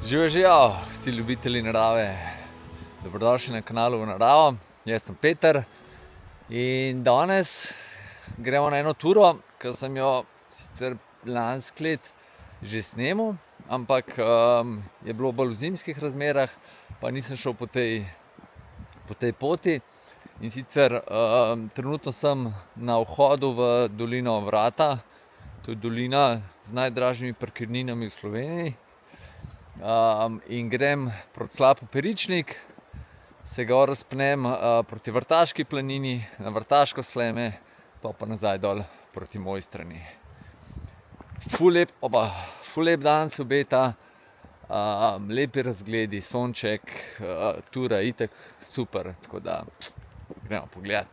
Živijo, vsi ljubitelji narave, dobrodošli na kanalu V naravo. Jaz sem Peter in danes gremo na eno turo, ki sem jo sicer lansko let že snemal, ampak je bilo bolj v zimskih razmerah, pa nisem šel po tej poti. In sicer trenutno sem na vhodu v dolino Vrata, to je dolina z najdražjimi parkirninami v Sloveniji. In grem proti slapu Peričnik, se gor razpnem proti Vrtaški planini, na Vrtaško Sljeme, pa nazaj dol proti Mojstrani. Ful lep dan se obeta, lepi razgledi, sonček, tura itak super, tako da gremo pogledat.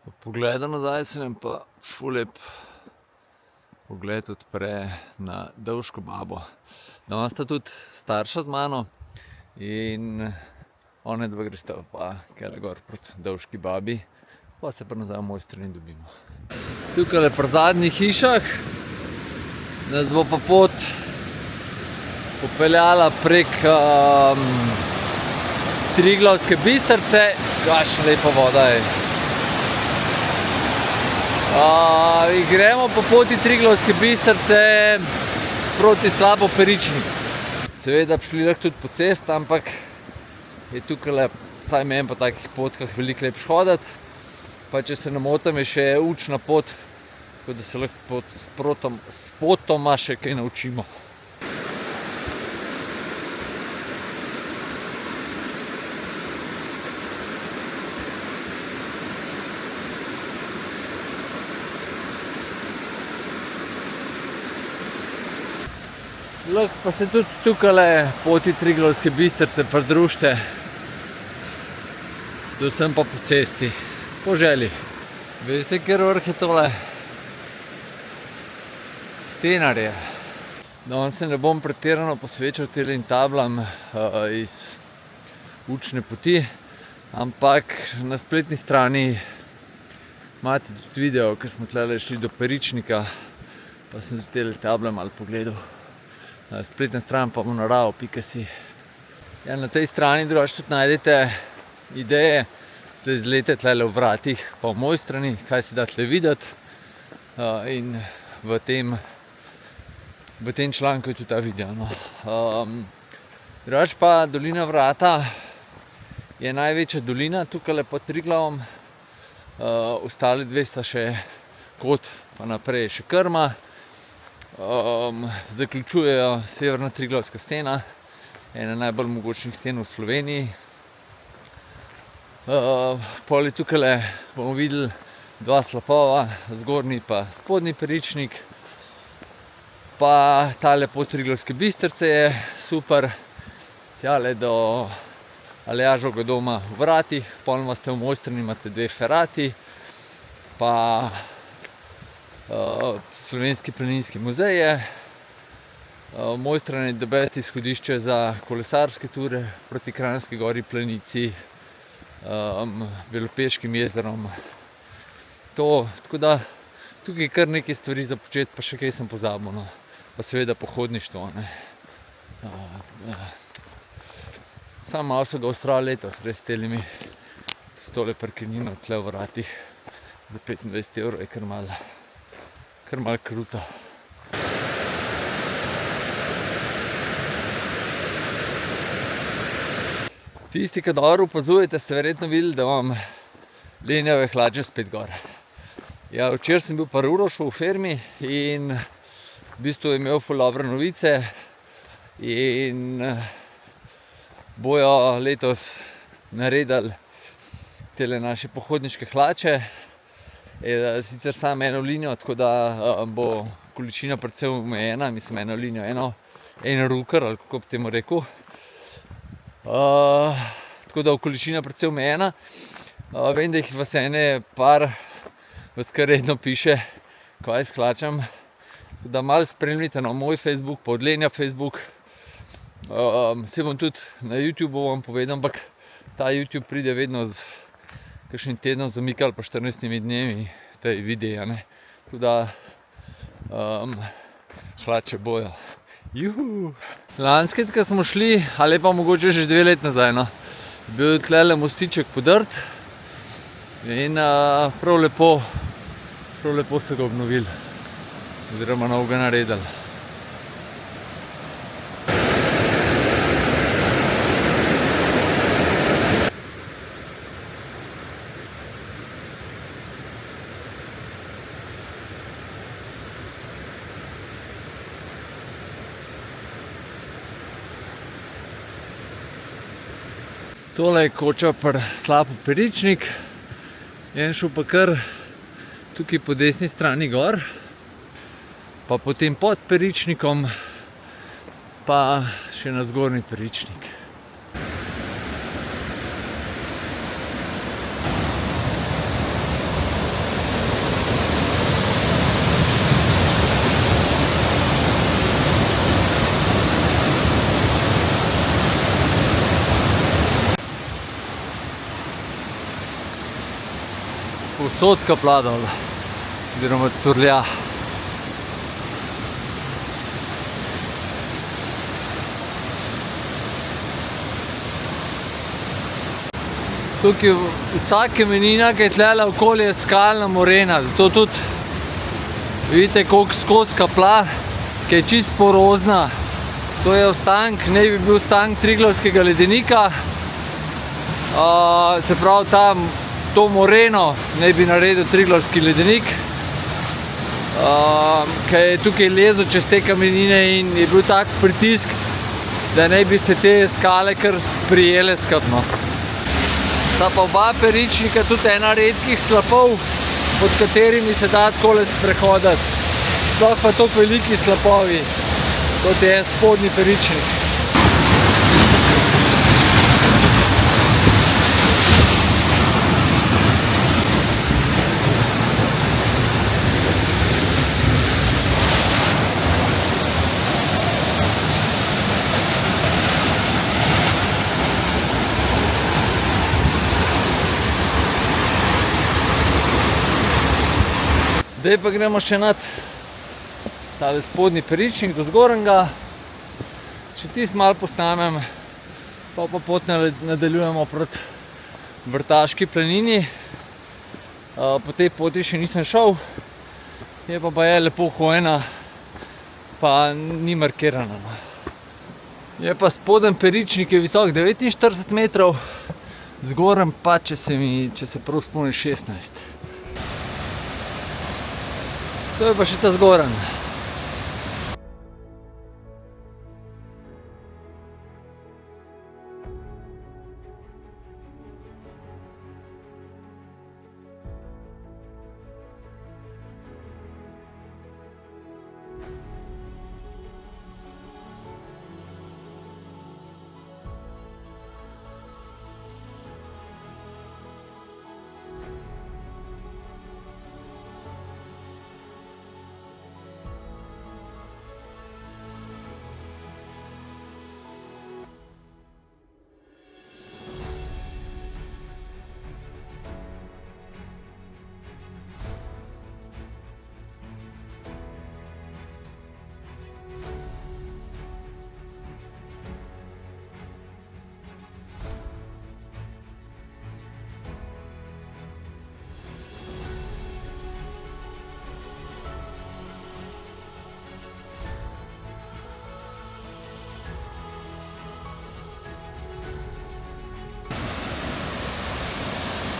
Po pogledu nazaj se nam pa ful lep pogled odpre na Dovško babo. Danes sta tudi starša z mano in one dva gresta pa kele gor proti Dovški babi, pa se pa nazaj v Mojstrani dobimo. Tukajle pri zadnjih hišah nas bo pa pot popeljala prek Triglavske Bistrice. Kakšna lepa voda je. Gremo po poti Triglavske Bistrice proti slapu Peričnik. Seveda bi šli lahko tudi po cesti, ampak je tukajle, vsaj meni po takih potkah, veliko lepše hoditi. Pa če se ne motim, je še učna pot, tako da se lahko spotoma še kaj naučimo. Lahko pa se tudi tukajle poti Triglavske Bistrice pridružite, predvsem pa po cesti, po želji. Veste, kjer vrh je tole? Stenarje. Danes se ne bom pretirano posvečal tem tablam iz učne poti, ampak na spletni strani imate tudi video, ker smo tukajle šli do Peričnika, pa sem tudi te table malo pogledal. Na spletni strani pa vnaravo.si. Ja, na tej strani drugače tudi najdete ideje za izlete tukajle v Vratih pa v Mojstrani, kaj se da tukaj videti. In v tem članku je tudi ta video. Drugače pa dolina Vrata je največja dolina tukajle pod Triglavom. Ostali dve sta še Kot, pa naprej še Krma. Zaključujejo severna Triglavska stena, ena najbolj mogočnih sten v Sloveniji. Pol je tukajle, bomo videli, dva slapova, zgornji pa spodnji Peričnik. Pa tale pot Triglavske Bistrice je super, tjale do Aljaževega doma v Vratih, pol imate v Mojstrani imate dve ferati, pa Slovenski planinski muzej je. Mojstrana je the best izhodišče za kolesarske ture proti Kranjski Gori, Planici, Belopeškim jezerom. Tako da tukaj je kar nekaj stvari za početi, pa še kaj sem pozabil, no. Pa seveda pohodništvo, ne. Samo malo so ga ustrali letos, res telimi s tole parkirnino tle v Vratih za 25 € je kar malo kruto. Tisti, ki dobro opazujete, ste verjetno videli, da imam lenjave hlače spet gor. Ja, včeraj sem bil pa Urošu v fermi in v bistvu je imel ful dobre novice in bojo letos naredili tele naše pohodniške hlače. Sicer samo eno linijo, tako da bo količina precej omejena, mislim eno linijo, en ruker, ali kako bi temu rekel. Tako da bo količina precej omejena. Vem, da jih vas ene par vas kar redno piše, kaj s hlačam. Da malo spremljite na moj Facebook, pa odlenja Facebook. Se bom tudi na YouTubeu vam povedal, ampak ta YouTube pride vedno z kakšnim tednom zamikali pa 14 dnevi te videe, ne. Tako da hlače bojo. Juhu. Lanskrat, ko smo šli, ali pa mogoče že 2 leti nazaj, no, je bil tlele mostiček podrt in prav lepo so ga obnovili oziroma novega naredili. Tole je koča pri Slapu Peričnik. En šel pa kar tukaj po desni strani gor, pa potem pod Peričnikom, pa še na zgornji Peričnik. Povsod kaplja dol, oziroma curlja. Tukaj vsaka kamenina, ki je tlele okoli, je skalna morena, zato tudi vidite, koliko skozi kaplja, ki je čisto porozna. To je ostank, naj bi bil ostank Triglavskega ledenika, se pravi tam to moreno naj bi naredil Triglavski ledenik, ki je tukaj lezel čez te kamenine in je bil tak pritisk, da naj bi se te skale kar sprijele skupno. Sta pa oba Peričnika tudi ena redkih slapov, pod katerimi se da takole sprehoditi. Sploh pa toliko veliki slapovi, kot je spodnji Peričnik. Zdaj pa gremo še nad tale spodnji Peričnik do zgornjega. Če tisto malo posnamem, pa pot nadaljujemo proti Vrtaški planini. Po tej poti še nisem šel, je pa je lepo hojena, pa ni markirana. Je pa spodnji Peričnik je visok 49 metrov, zgornji pa, če se prav spomnim, 16. To je pa še ta zgoren.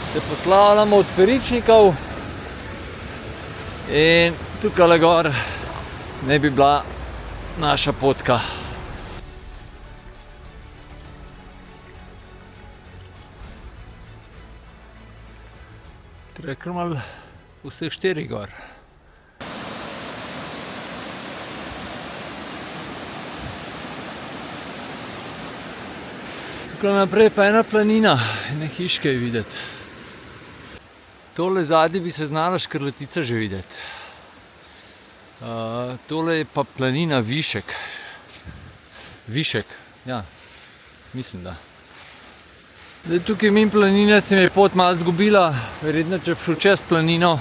Se poslavljamo od Peričnikov in tukaj gor naj bi bila naša potka. Treba kar malo vseh 4 gor. Tukaj naprej pa ena planina, ene hiške je videti. Tole zadnji bi se znala Škrlatica že videti. Tole je pa planina Višek. Višek, ja, mislim da. Zdaj tukaj mimo planine se mi je pot malo zgubila, verjetno če bi šel čez planino,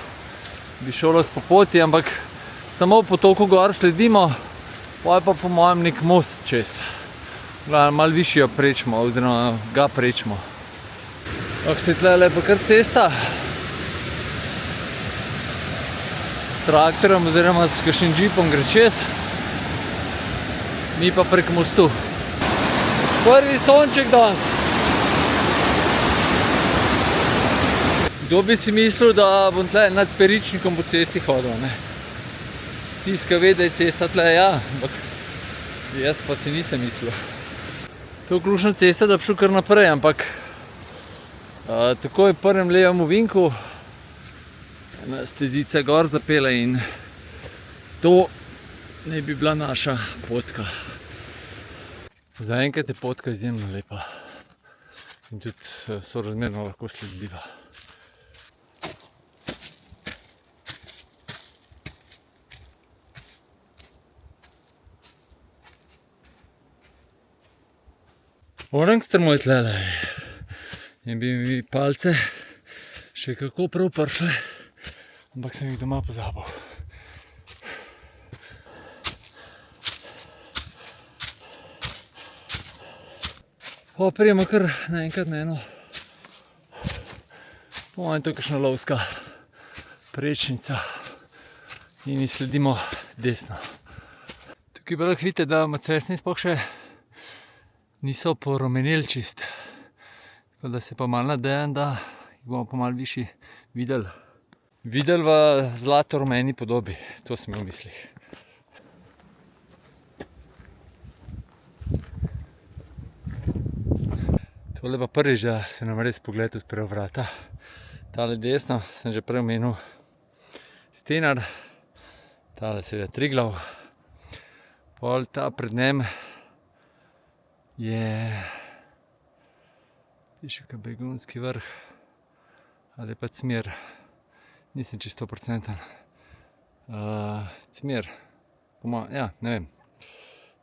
bi šel po poti, ampak samo po toku gor sledimo, pa je pa po mojem nek most čez. Malo višjo prečimo, oziroma ga prečimo. Tako se tle lepa kar cesta. S traktorjem oziroma s kakšnim džipom gre čez. Mi pa prek mostu. Prvi sonček danes. Kdo bi si mislil, da bom tle nad Peričnikom po cesti hodil, ne? Tiska ve, da je cesta tle, ja, ampak jaz pa si nisem mislil. To je ključna cesta, da bi šel kar naprej, ampak takoj v prvem levem ovinku ena stezica gor zapela in to naj bi bila naša potka. Zaenkrat je potka izjemno lepa in tudi sorazmerno lahko sledljiva. Orangster moj tlele in bi mi palce še kako prav pršle, ampak sem jih doma pozabil. Prijemo kar naenkrat na eno, po mojem to je kakšna lovska prečnica in ji sledimo desno. Tukaj pa lahko vidite, da macesni sploh še niso porumeneli čist. Tako da se pa malo nadejam, da jih bomo pa malo višji videli. Videli v zlato rumeni podobi, to sem imel v mislih. Tole pa prvič, da se nam res pogled odprejo vrata. Tale desno sem že prej omenil Stenar, tale seveda Triglav. Pol ta pred njem je piše kaj Begunjski vrh ali pa Cmer, nisem čisto 100%. Cmer, ja, ne vem.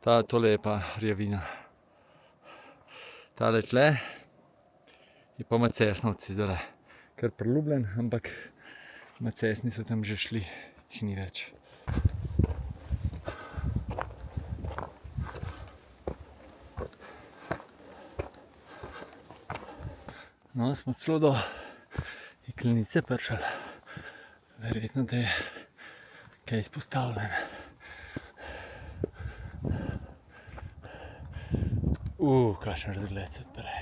Tole je pa Rjavina. Tale tle je pa Macesnovci zdajle, kar priljubljen, ampak Macesni so tam že šli, jih ni več. No, smo celo do Jeklenice prišli. Verjetno, da je kaj izpostavljen. Kakšen razgled se odpre.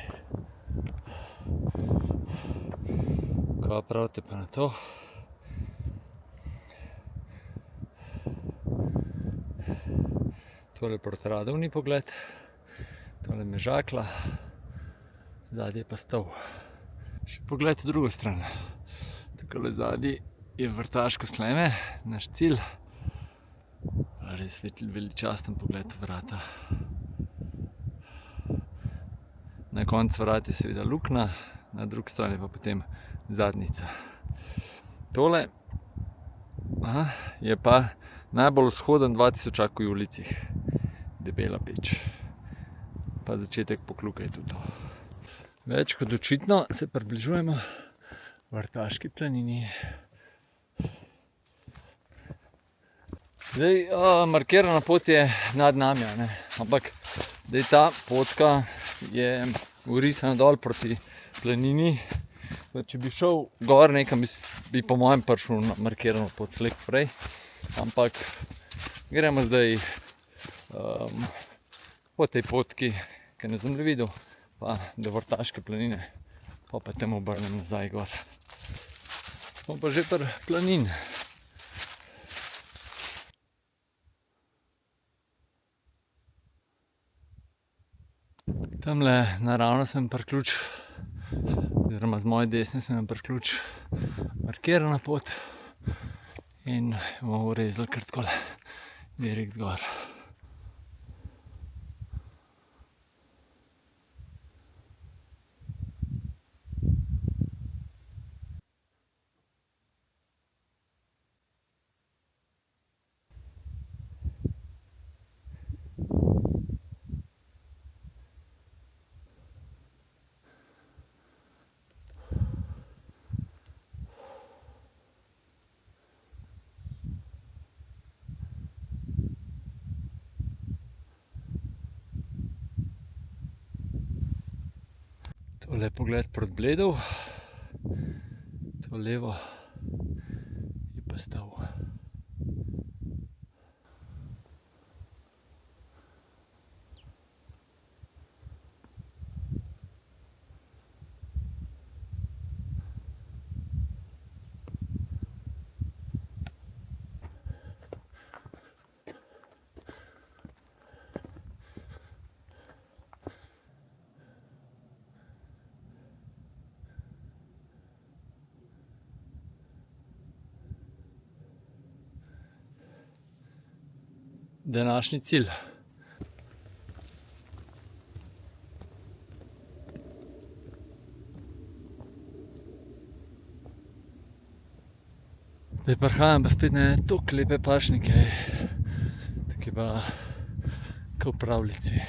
Kaj pravite pa na to? Tole proti Radovni pogled, tole Mežakla, zadnji je pa Stol. Še pogled v drugo stran. Takole zadnji je Vrtaško Sljeme, naš cilj. Res veličasten pogled v vrata. Na koncu vrat je seveda luknja, na drugi strani pa potem zadnjica. Tole je pa najbolj vzhoden 2000-akov v ulicih. Debela peč. Pa začetek Pokljuke je tudi to. Več kot očitno se približujemo Vrtaški planini. Zdaj, markirana pot je nad nami, ne? Ampak zdaj ta potka je urisana dol proti planini. Če bi šel gor nekam, bi po mojem prišel na markirano pot slej prej. Ampak gremo zdaj po tej potki, ki je na zemljevidu, pa do Vrtaške planine, pa tam obrnem nazaj gor. Smo pa že pri planini. Tamle naravno sem priključ, oziroma z moje desne sem priključ markirana pot in bomo urezali kar takole direkt gor. Tole je pogled proti Bledu, to levo je pa stav. Današnji cilj. Zdaj prihajam pa spet na toliko lepe pašnike, tukaj pa kot v pravljici.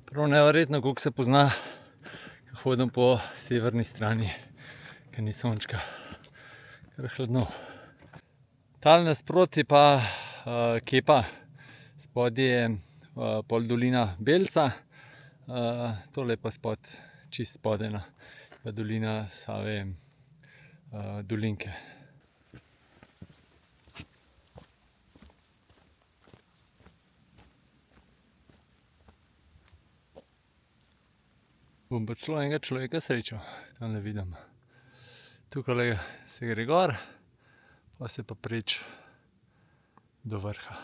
Prav neverjetno, koliko se pozna, ko hodim po severni strani, ker ni sončka, kar hladno. Tale nasproti pa Kepa, spodaj je pol dolina Belca, tole pa spod, čist spodaj, pa dolina Save Dolinke. Bom pa celo enega človeka srečal, tam ne vidim. Tukaj se gre gor, pa se pa preč do vrha.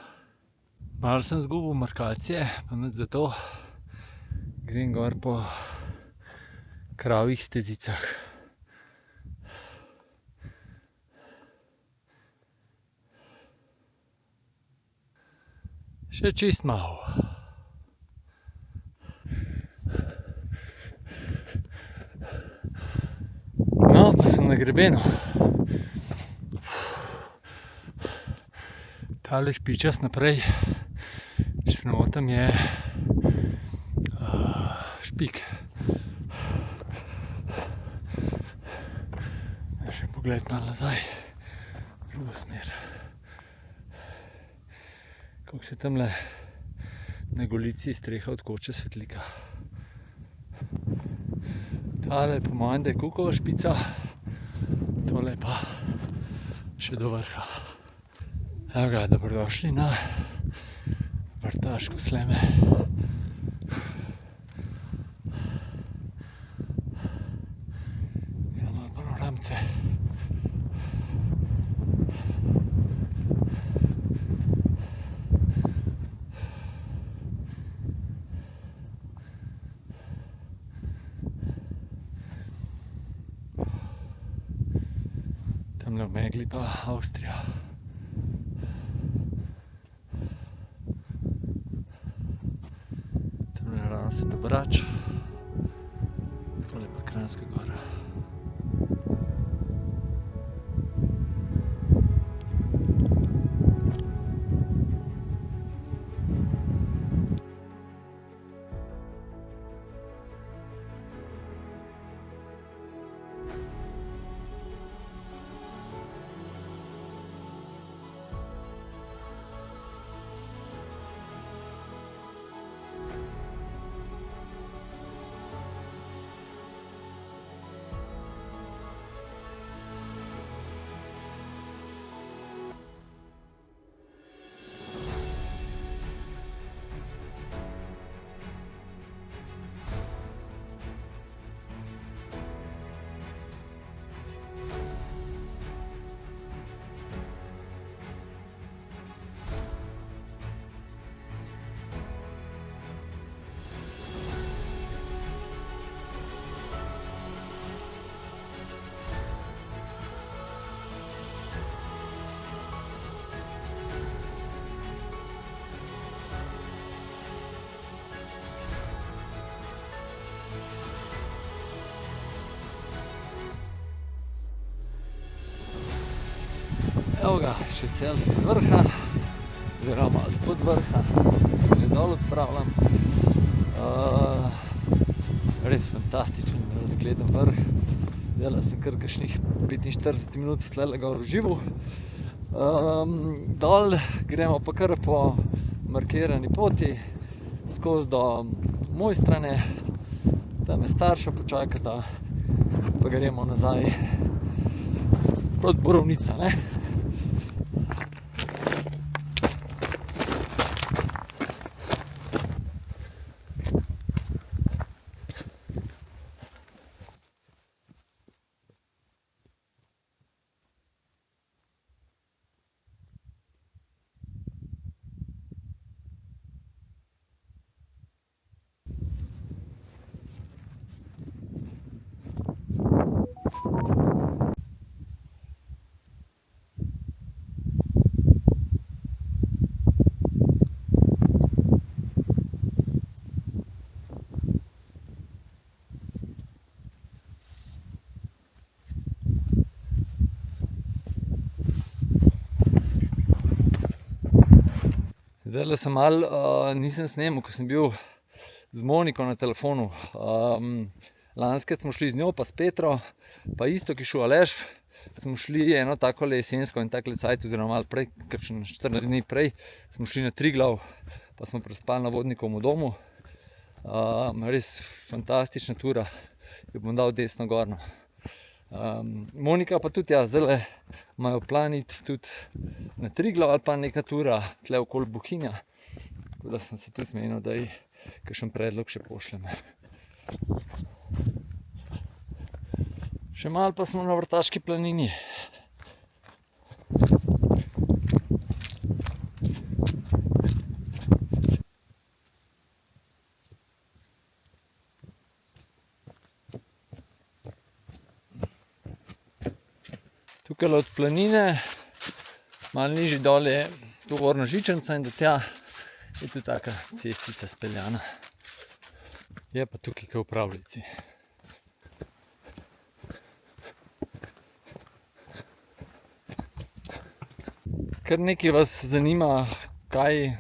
Malo sem zgubil markacije, pa nič zato. Grem gor po kravjih stezicah. Še čist malo. No, pa sem na grebenu. Tale špičast naprej, če se ne motim, je Špik. Še pogled malo nazaj, v drugo smer. Kako se tamle na Golici streha od koče svetlika. Tale po mojem, da je Kukova špica, tole pa še do vrha. Evo ga, dobrodošli na Vrtaško Sljeme. Gremo malo panoramce. Tamle v megli pa Avstrija. Tamle naravno se do Brač, takole pa Kranjska Gora. Evo ga, še selfie z vrha, oziroma spod vrha, že dol odpravljam. Res fantastičen zgleden vrh. Zdaj sem kar kakšnih 45 minut tlele gor v živu. Dol gremo pa kar po markirani poti skozi do Mojstrane. Tam me starša počakata, pa gremo nazaj proti Borovnica, ne. Zdajle sem malo, nisem snemal, ko sem bil z Moniko na telefonu. Lanskrat smo šli z njo, pa s Petro, pa isto, ki je šel Aleš. Smo šli eno takole jesensko in takole cajt, oziroma malo prej, kakšen 14 dni prej, smo šli na Triglav, pa smo prespali na Vodnikovem domu. Res fantastična tura, jo bom dal desno gorno. Monika pa tudi, ja, zdajle imajo plan iti tudi na Triglav ali pa neka tura tle okoli Bohinja. Tako da sem se tudi zmenil, da ji kakšen predlog še pošljem. Še malo pa smo na Vrtaški planini. Tukaj od planine, malo nižji dol je tovorna žičnica in do tja je tudi taka cestica speljana. Je pa tukaj kaj v pravljici. Kar nekaj vas zanima, kaj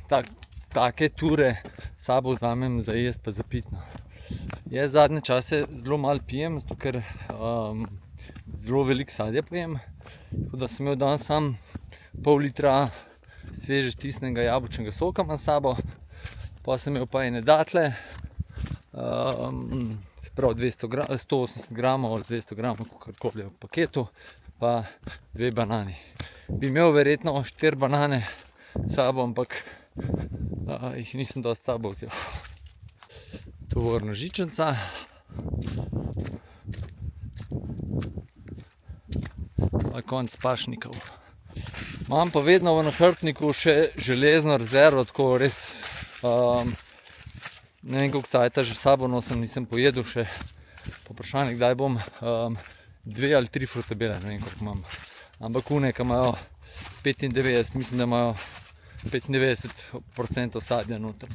take ture sabo vzamem za jest pa za pitno. Jaz zadnje čase zelo malo pijem, zato ker zelo veliko sadja pojem. Tako da sem imel danes sam pol litra sveže stisnjenega jabolčnega soka imam s sabo. Pa sem imel pa ene datle, se pravi 180 gramov ali 200 gramov, kakorkoli v paketu, pa 2 banani. Bi imel verjetno 4 banane s sabo, ampak jih nisem dosti s sabo vzel. Tovorna žičnica. Pa konc pašnikov. Imam pa vedno v nahrbtniku še železno rezervo, tako res ne vem koliko cajta že s sabo nosim, nisem pojedel še. Po vprašanje kdaj bom, 2 ali 3 frutabele, ne vem koliko imam. Ampak une, ki imajo 95, mislim, da imajo 95% sadja noter.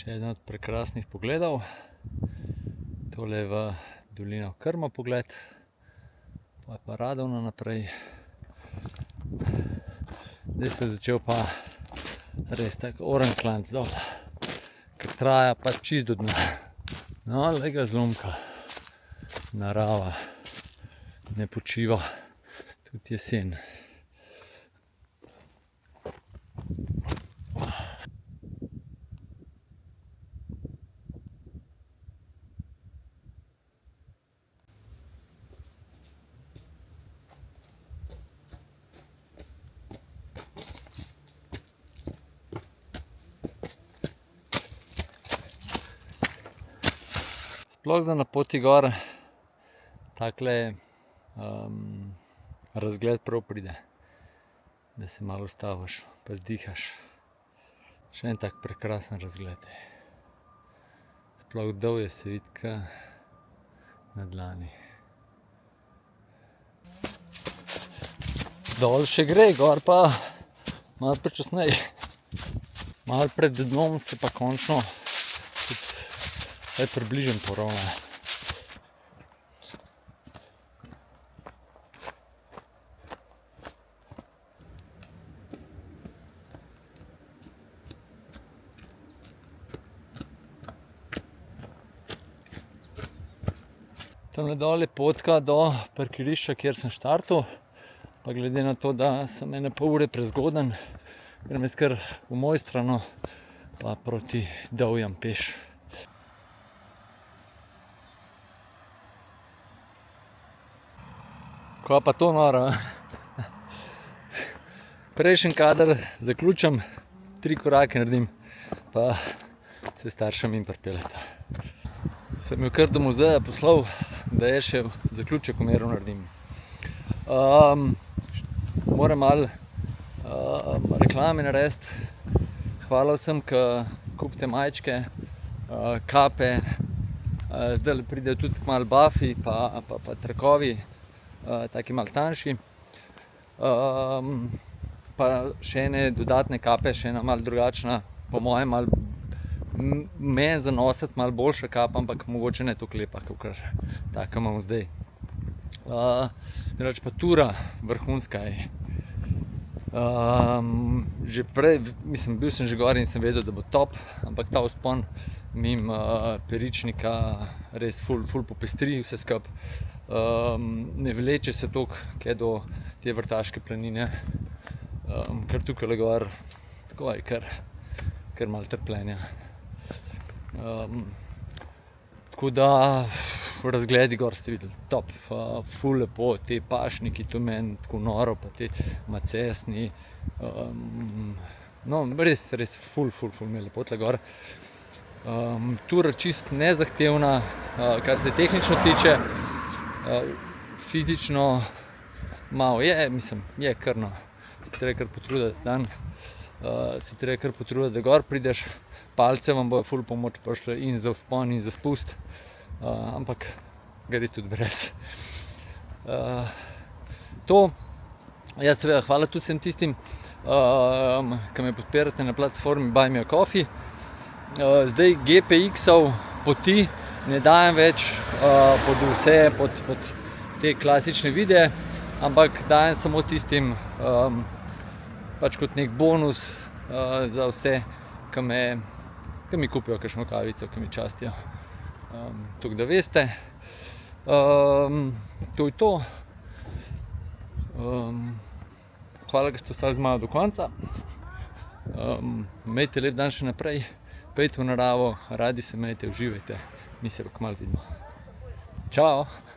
Še eden od prekrasnih pogledov. Tole je v dolino Krma pogled, pa je pa Radovna naprej. Zdaj se je začel pa res tak orenklanc dol, ker traja pa čist do dna. No, le ga zlomka. Narava ne počiva, tudi jesen. Sploh za na poti gor takle razgled prav pride, da se malo ustaviš pa zdihaš. Še en tak prekrasen razgled. Sploh dol je se vidi ka na dlani. Dol še gre, gor pa malo počasneje. Malo pred dnom se pa končno tudi približam poravna. Tamle dol je potka do parkirišča, kjer sem štartal. Pa glede na to, da sem 1,5 ure prezgoden, grem jaz kar v Mojstrano pa proti Dovjam peš. Kaj pa to noro? Prejšnji kader zaključim, 3 korake naredim, pa se staršem in pripeljeta. Sem jo kar do muzeja poslal, da je še zaključek umeru naredim. Moram malo reklame narediti. Hvala vsem, ki kupite majčke, kape, zdaj pridejo tudi malo bafi pa trakovi, taki malo tanjši. Pa še ene dodatne kape, še ena malo drugačna, po mojem malo meni za nositi malo boljša kapa, ampak mogoče ne toliko lepa, kakor taka imam zdaj. Drugače pa tura vrhunska je. Že prej, mislim, bil sem že gor in sem vedel, da bo top, ampak ta vzpon mimo Peričnika res ful popestri vse skupaj. Ne vleče se toliko, kaj do te Vrtaške planine, ker tukaj gor tako je kar malo trpljenja. Tako da razgledi gor ste videli, top, ful lepo, te pašniki tu meni tako noro, pa te macesni, no res ful mi je lepo tle gor. Tura čist nezahtevna, kar se tehnično tiče, fizično malo je, mislim, je kar no, se treba kar potruditi dan, se treba kar potruditi, da gor prideš, palce vam bojo ful pomoč prišle in za vzpon in za spust, ampak gre tudi brez. To, ja seveda hvala tudi vsem tistim, ki me podpirate na platformi Buy Me a Coffee. Zdaj GPX-ov poti ne dajem več pod vse, pod te klasične videe, ampak dajem samo tistim pač kot nek bonus za vse, ki mi kupijo kakšno kavico, ki mi častijo. Tako da veste, to je to. Hvala, da ste ostali z mano do konca. Imejte lep dan še naprej, pejte v naravo, radi se imejte, uživajte, mi se pa kmalu vidimo. Čao!